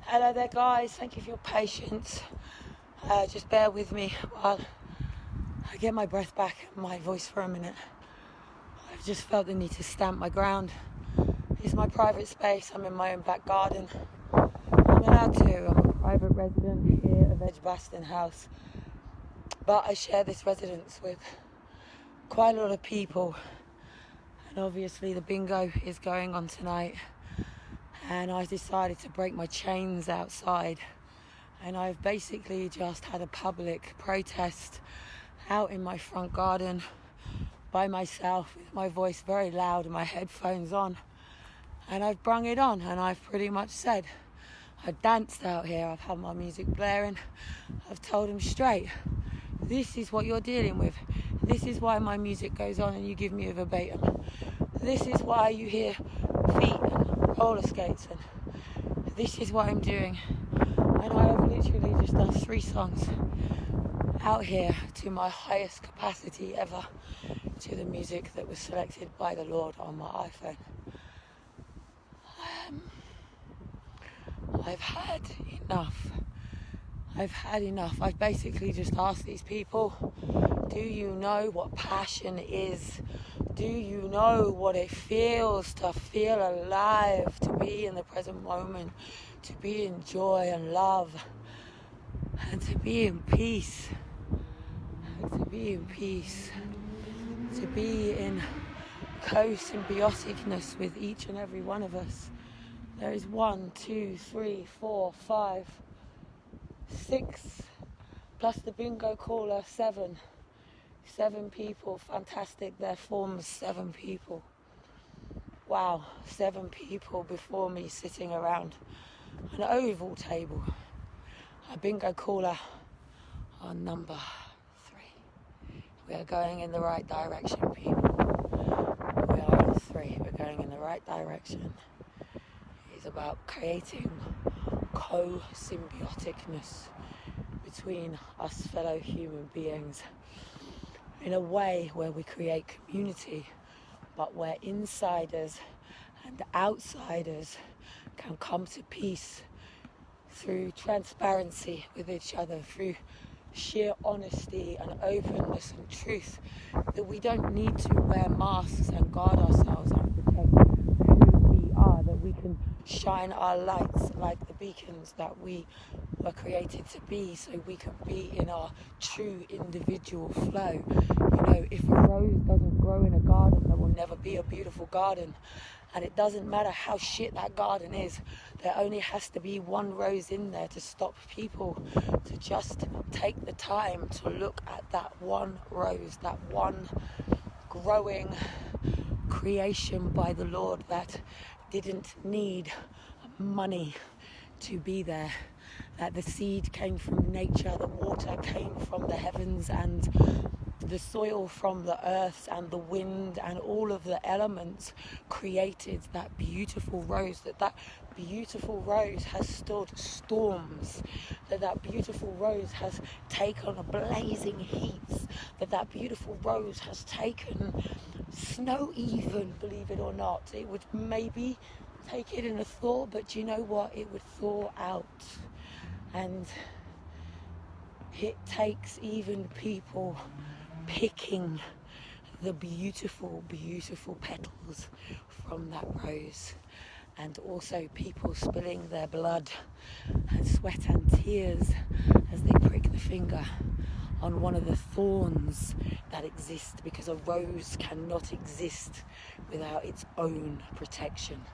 Hello there guys, thank you for your patience. Just bear with me while I get my breath back and my voice for a minute. I've just felt the need to stamp my ground. It's my private space, I'm in my own back garden. I'm allowed to, I'm a private resident here of Edgbaston House. But I share this residence with quite a lot of people. And obviously the bingo is going on tonight. And I decided to break my chains outside, and I've basically just had a public protest out in my front garden by myself with my voice very loud and my headphones on, and I've brung it on, and I've pretty much said, I've danced out here, I've had my music blaring, I've told them straight, this is what you're dealing with, this is why my music goes on and you give me a verbatim, this is why you hear feet and roller skates, and this is what I'm doing. And I have literally just done 3 songs out here to my highest capacity ever, to the music that was selected by the Lord on my iPhone. I've had enough. I've basically just asked these people, do you know what passion is? Do you know what it feels to feel alive, to be in the present moment, to be in joy and love, and to be in peace, to be in co-symbioticness with each and every one of us. There is 1, 2, 3, 4, 5, 6, plus the bingo caller, 7 people. Fantastic, there forms 7 people. Wow, 7 people before me sitting around an oval table. A bingo caller on number 3. We are going in the right direction, people. We are on 3. We're going in the right direction. It's about creating co-symbioticness between us fellow human beings in a way where we create community, but where insiders and outsiders can come to peace through transparency with each other, through sheer honesty and openness and truth, that we don't need to wear masks and guard ourselves and protect who we are, that we can shine our lights like the beacons that we were created to be, so we can be in our true individual flow. You know, if a rose doesn't grow in a garden, there will never be a beautiful garden. And it doesn't matter how shit that garden is, there only has to be 1 rose in there to stop people to just take the time to look at that 1 rose, that 1 growing creation by the Lord that didn't need money to be there, that the seed came from nature, the water came from the heavens, and the soil from the earth, and the wind and all of the elements created that beautiful rose, that beautiful rose has stood storms, that beautiful rose has taken blazing heats, that beautiful rose has taken snow even, believe it or not. It would maybe take it in a thaw, but you know what? It would thaw out. And it takes even people picking the beautiful, beautiful petals from that rose, and also people spilling their blood and sweat and tears as they prick the finger on one of the thorns that exist, because a rose cannot exist without its own protection.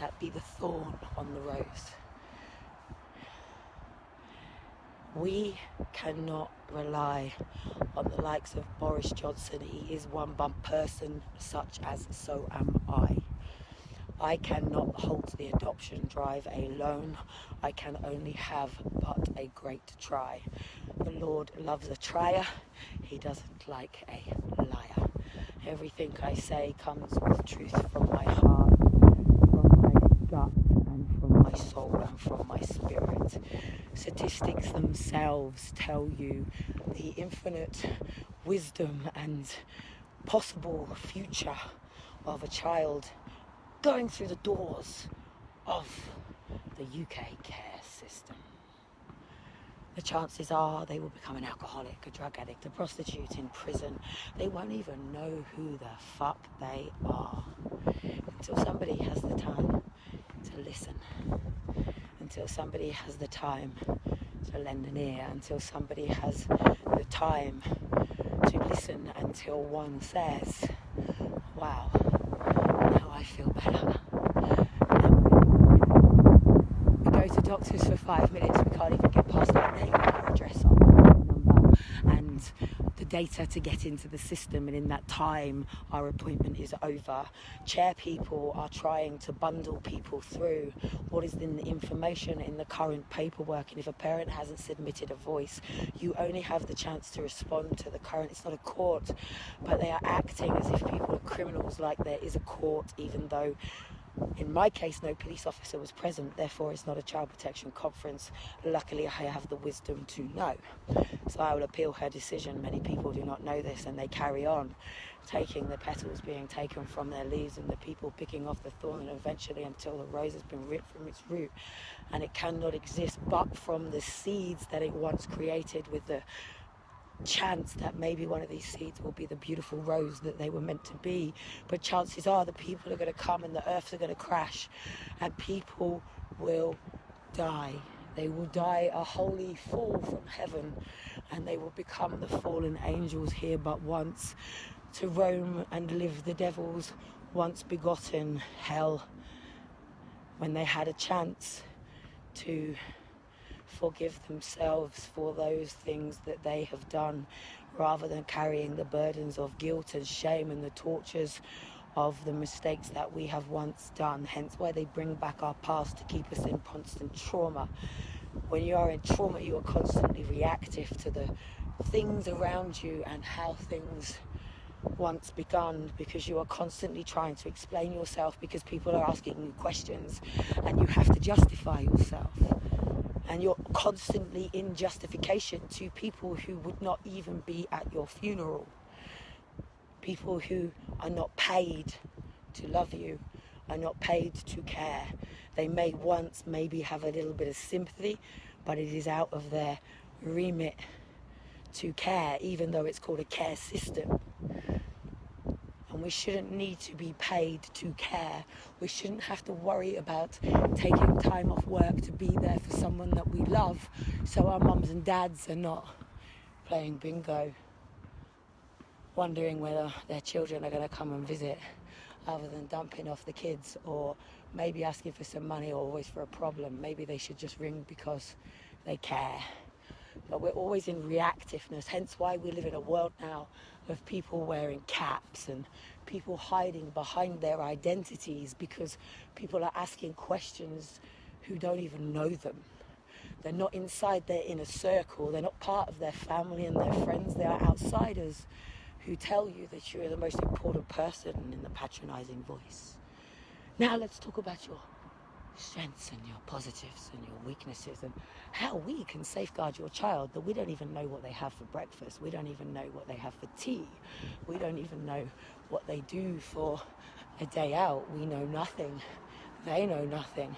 That be the thorn on the rose. We cannot rely on the likes of Boris Johnson. He is one bump person, such as so am I. I cannot halt the adoption drive alone. I can only have but a great try. The Lord loves a trier. He doesn't like a liar. Everything I say comes with truth from my heart, from my gut, and from my soul, and from my spirit. Statistics themselves tell you the infinite wisdom and possible future of a child going through the doors of the UK care system. The chances are they will become an alcoholic, a drug addict, a prostitute in prison. They won't even know who the fuck they are until somebody has the time to listen, until somebody has the time to lend an ear, until somebody has the time to listen, until one says, wow, now I feel better. We go to doctors for 5 minutes, we can't even get past our name, our address, our number, and the data to get into the system, and in that time our appointment is over. Chair people are trying to bundle people through what is in the information in the current paperwork, and if a parent hasn't submitted a voice, you only have the chance to respond to the current. It's not a court, but they are acting as if people are criminals, like there is a court, even though in my case no police officer was present, therefore it's not a child protection conference. Luckily I have the wisdom to know, so I will appeal her decision. Many people do not know this, and they carry on taking the petals being taken from their leaves, and the people picking off the thorn, and eventually until the rose has been ripped from its root, and it cannot exist but from the seeds that it once created, with the chance that maybe one of these seeds will be the beautiful rose that they were meant to be. But chances are the people are going to come and the earths are going to crash and people will die. They will die a holy fall from heaven, and they will become the fallen angels here but once, to roam and live the devil's once begotten hell, when they had a chance to forgive themselves for those things that they have done, rather than carrying the burdens of guilt and shame and the tortures of the mistakes that we have once done. Hence why they bring back our past, to keep us in constant trauma. When you are in trauma, you are constantly reactive to the things around you and how things once begun, because you are constantly trying to explain yourself, because people are asking you questions and you have to justify yourself. And you're constantly in justification to people who would not even be at your funeral. People who are not paid to love you, are not paid to care. They may once maybe have a little bit of sympathy, but it is out of their remit to care, even though it's called a care system. And we shouldn't need to be paid to care. We shouldn't have to worry about taking time off work to be there for someone that we love, so our mums and dads are not playing bingo, wondering whether their children are going to come and visit, other than dumping off the kids, or maybe asking for some money, or always for a problem. Maybe they should just ring because they care. But we're always in reactiveness, hence why we live in a world now of people wearing caps and people hiding behind their identities, because people are asking questions who don't even know them. They're not inside their inner circle, they're not part of their family and their friends, they are outsiders who tell you that you're the most important person in the patronizing voice. Now let's talk about your strengths and your positives and your weaknesses, and how we can safeguard your child, that we don't even know what they have for breakfast, we don't even know what they have for tea, we don't even know what they do for a day out. We know nothing, they know nothing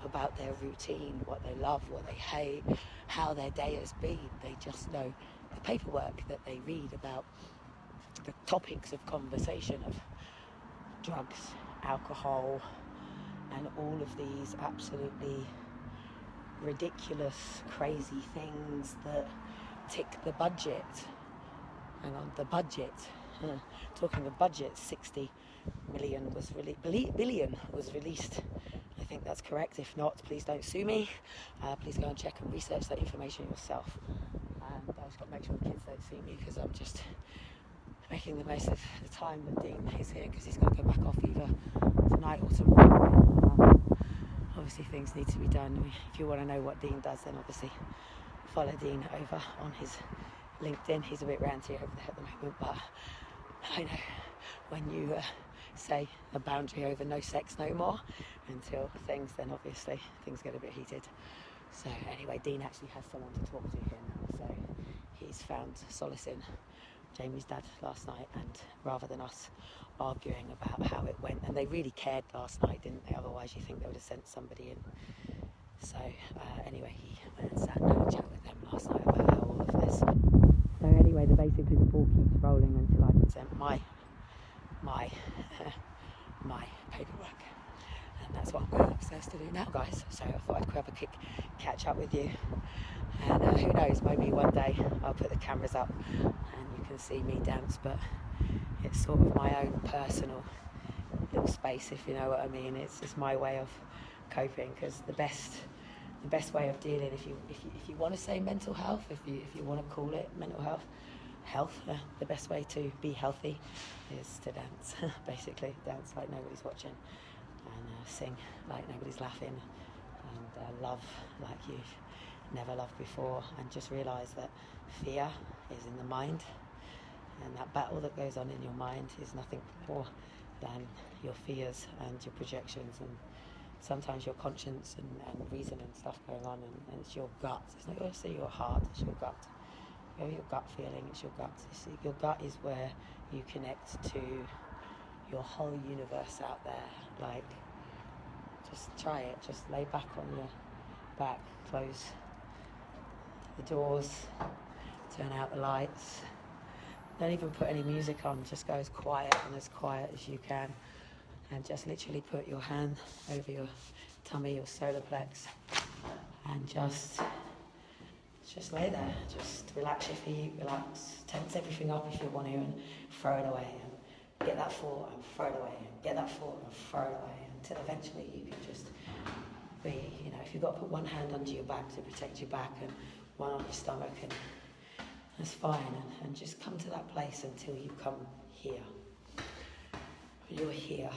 about their routine, what they love, what they hate, how their day has been. They just know the paperwork that they read about the topics of conversation of drugs, alcohol, and all of these absolutely ridiculous, crazy things that tick the budget. And on the budget, talking of budget, 60 million was billion was released. I think that's correct. If not, please don't sue me. Please go and check and research that information yourself. And I've just got to make sure the kids don't see me, because I'm just making the most of the time that Dean is here, because he's going to go back off either tonight or tomorrow. Obviously things need to be done. If you want to know what Dean does, then obviously follow Dean over on his LinkedIn. He's a bit ranty over there at the moment, but I know when you say a boundary over no sex no more until things, then obviously things get a bit heated. So anyway, Dean actually has someone to talk to here now, so he's found solace in Jamie's dad last night, and rather than us arguing about how it went, and they really cared last night, didn't they? Otherwise you think they would have sent somebody in. So anyway, he went and sat and had a chat with them last night about how all of this. So anyway, basically the ball keeps rolling until I present my my paperwork, and that's what I'm going upstairs to do now, guys. So I thought I'd grab a quick catch up with you, and who knows, maybe one day I'll put the cameras up and you can see me dance, but it's sort of my own personal little space, if you know what I mean. It's my way of coping, because the best way of dealing, if you want to say mental health, if you want to call it mental health, the best way to be healthy is to dance. Basically, dance like nobody's watching, and sing like nobody's laughing, and love like you've never loved before, and just realise that fear is in the mind, and that battle that goes on in your mind is nothing more than your fears and your projections, and sometimes your conscience and reason and stuff going on, and it's your gut. It's not also your heart, it's your gut. Your gut feeling, it's your gut. Your gut is where you connect to your whole universe out there. Like, just try it. Just lay back on your back, close the doors, turn out the lights. Don't even put any music on, just go as quiet as you can, and just literally put your hand over your tummy, your solar plex, and just lay there. Just relax your feet, relax, tense everything up if you want to, and throw it away, and get that thought and throw it away, and get that thought and throw it away, until eventually you can just be, if you've got to put one hand under your back to protect your back and one on your stomach, and that's fine, and just come to that place until you come here. You're here.